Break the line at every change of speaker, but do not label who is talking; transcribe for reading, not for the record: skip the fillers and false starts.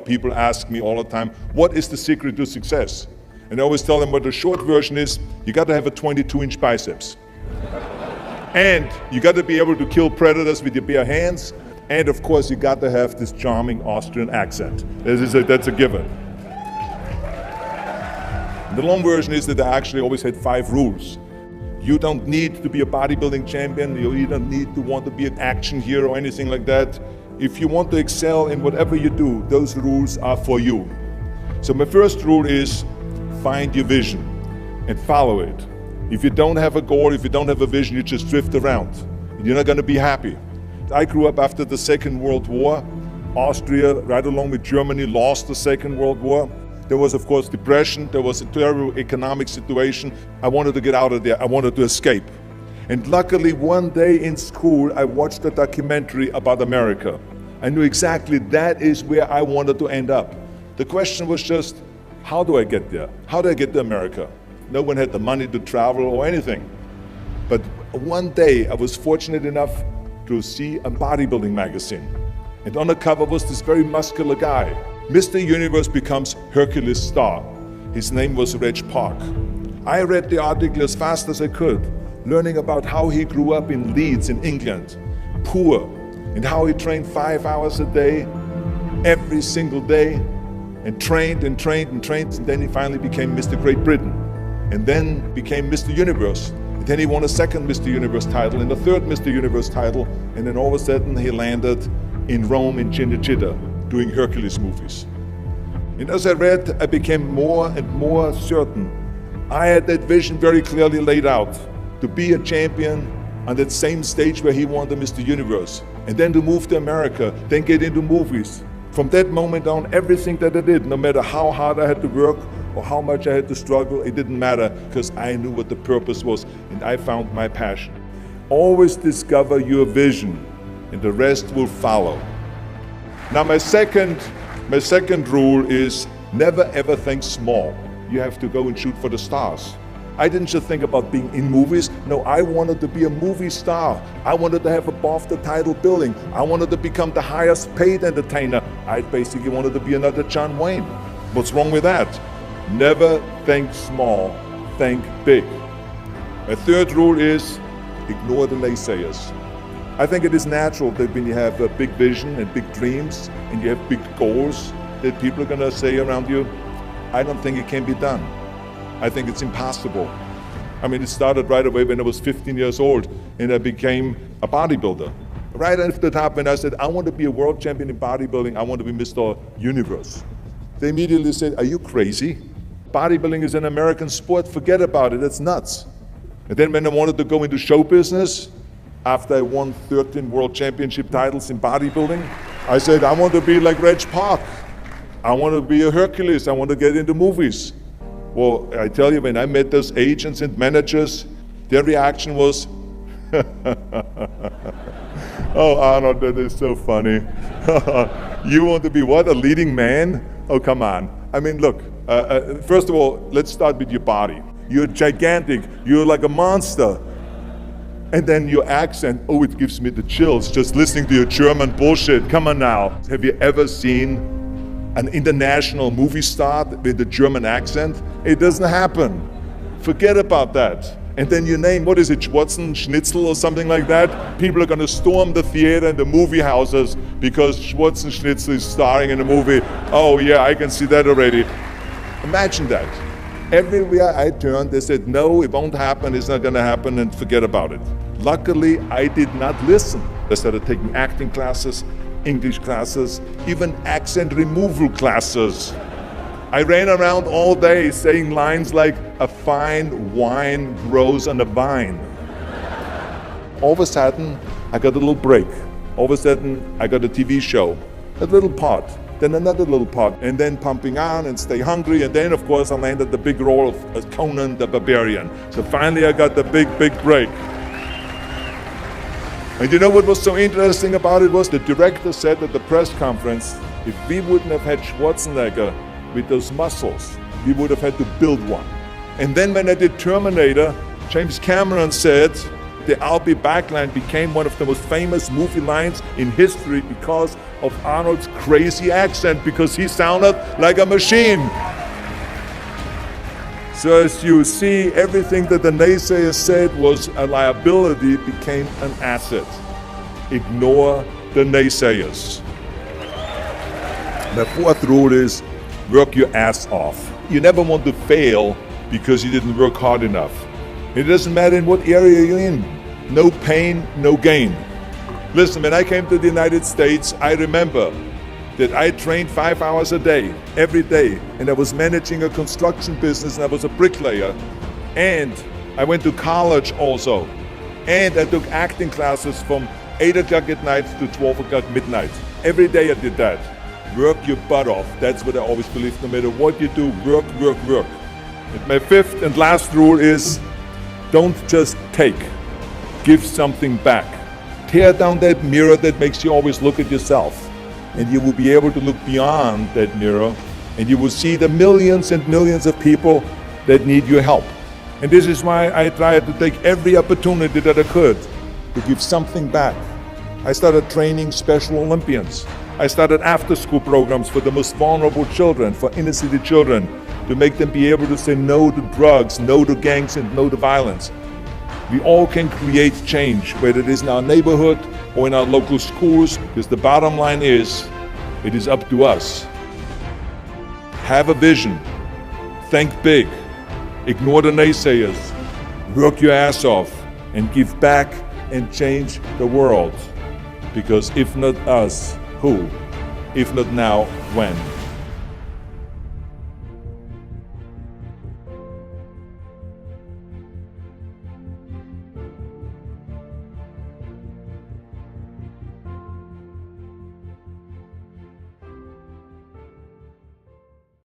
people ask me all the time, what is the secret to success? And I always tell them what the short version is, you got to have a 22-inch biceps. And you got to be able to kill predators with your bare hands. And of course, you got to have this charming Austrian accent. That's a given. The long version is that I actually always had 5 rules. You don't need to be a bodybuilding champion. You don't need to want to be an action hero or anything like that. If you want to excel in whatever you do, those rules are for you. So my first rule is find your vision and follow it. If you don't have a goal, if you don't have a vision, you just drift around. You're not going to be happy. I grew up after the Second World War. Austria, right along with Germany, lost the Second World War. There was, of course, depression. There was a terrible economic situation. I wanted to get out of there. I wanted to escape. And luckily, one day in school, I watched a documentary about America. I knew exactly that is where I wanted to end up. The question was just, how do I get there? How do I get to America? No one had the money to travel or anything. But one day, I was fortunate enough to see a bodybuilding magazine. And on the cover was this very muscular guy. Mr. Universe becomes Hercules star. His name was Reg Park. I read the article as fast as I could, learning about how he grew up in Leeds in England, poor, and how he trained 5 hours a day, every single day, and trained and trained and trained, and then he finally became Mr. Great Britain, and then became Mr. Universe. And then he won a second Mr. Universe title and a third Mr. Universe title, and then all of a sudden he landed in Rome in Cinecittà, doing Hercules movies. And as I read, I became more and more certain. I had that vision very clearly laid out, to be a champion on that same stage where he won the Mr. Universe, and then to move to America, then get into movies. From that moment on, everything that I did, no matter how hard I had to work or how much I had to struggle, it didn't matter, because I knew what the purpose was, and I found my passion. Always discover your vision, and the rest will follow. Now my second rule is never ever think small. You have to go and shoot for the stars. I didn't just think about being in movies. No, I wanted to be a movie star. I wanted to have above the title billing. I wanted to become the highest paid entertainer. I basically wanted to be another John Wayne. What's wrong with that? Never think small, think big. My third rule is ignore the naysayers. I think it is natural that when you have a big vision and big dreams and you have big goals, that people are going to say around you, I don't think it can be done. I think it's impossible. I mean, it started right away when I was 15 years old and I became a bodybuilder. Right after the top, when I said, I want to be a world champion in bodybuilding, I want to be Mr. Universe. They immediately said, are you crazy? Bodybuilding is an American sport, forget about it, it's nuts. And then when I wanted to go into show business, after I won 13 world championship titles in bodybuilding, I said, I want to be like Reg Park. I want to be a Hercules, I want to get into movies. Well, I tell you, when I met those agents and managers, their reaction was, oh, Arnold, that is so funny. You want to be what, a leading man? Oh, come on. I mean, look, first of all, let's start with your body. You're gigantic, you're like a monster. And then your accent, oh, it gives me the chills just listening to your German bullshit. Come on now. Have you ever seen an international movie star with a German accent? It doesn't happen. Forget about that. And then your name, what is it, Schwarzenegger or something like that? People are going to storm the theater and the movie houses because Schwarzenegger is starring in a movie. Oh yeah, I can see that already. Imagine that. Everywhere I turned, they said, no, it won't happen, it's not going to happen, and forget about it. Luckily, I did not listen. I started taking acting classes, English classes, even accent removal classes. I ran around all day saying lines like, a fine wine grows on a vine. All of a sudden, I got a little break. All of a sudden, I got a TV show, a little part. Then another little part, and then Pumping On and Stay Hungry, and then of course I landed the big role of Conan the Barbarian. So finally I got the big break. And you know what was so interesting about it was the director said at the press conference, if we wouldn't have had Schwarzenegger with those muscles, we would have had to build one. And then when I did Terminator, James Cameron said, the "I'll be back" line became one of the most famous movie lines in history because of Arnold's crazy accent, because he sounded like a machine. So as you see, everything that the naysayers said was a liability became an asset. Ignore the naysayers. The fourth rule is work your ass off. You never want to fail because you didn't work hard enough. It doesn't matter in what area you're in. No pain, no gain. Listen, when I came to the United States, I remember that I trained 5 hours a day, every day, and I was managing a construction business, and I was a bricklayer, and I went to college also, and I took acting classes from 8 o'clock at night to 12 o'clock midnight. Every day I did that. Work your butt off. That's what I always believe. No matter what you do, work, work, work. And my fifth and last rule is don't just take. Give something back. Tear down that mirror that makes you always look at yourself. And you will be able to look beyond that mirror, and you will see the millions and millions of people that need your help. And this is why I tried to take every opportunity that I could to give something back. I started training Special Olympians. I started after-school programs for the most vulnerable children, for inner-city children, to make them be able to say no to drugs, no to gangs, and no to violence. We all can create change, whether it is in our neighborhood or in our local schools, because the bottom line is, it is up to us. Have a vision. Think big. Ignore the naysayers. Work your ass off and give back and change the world. Because if not us, who? If not now, when?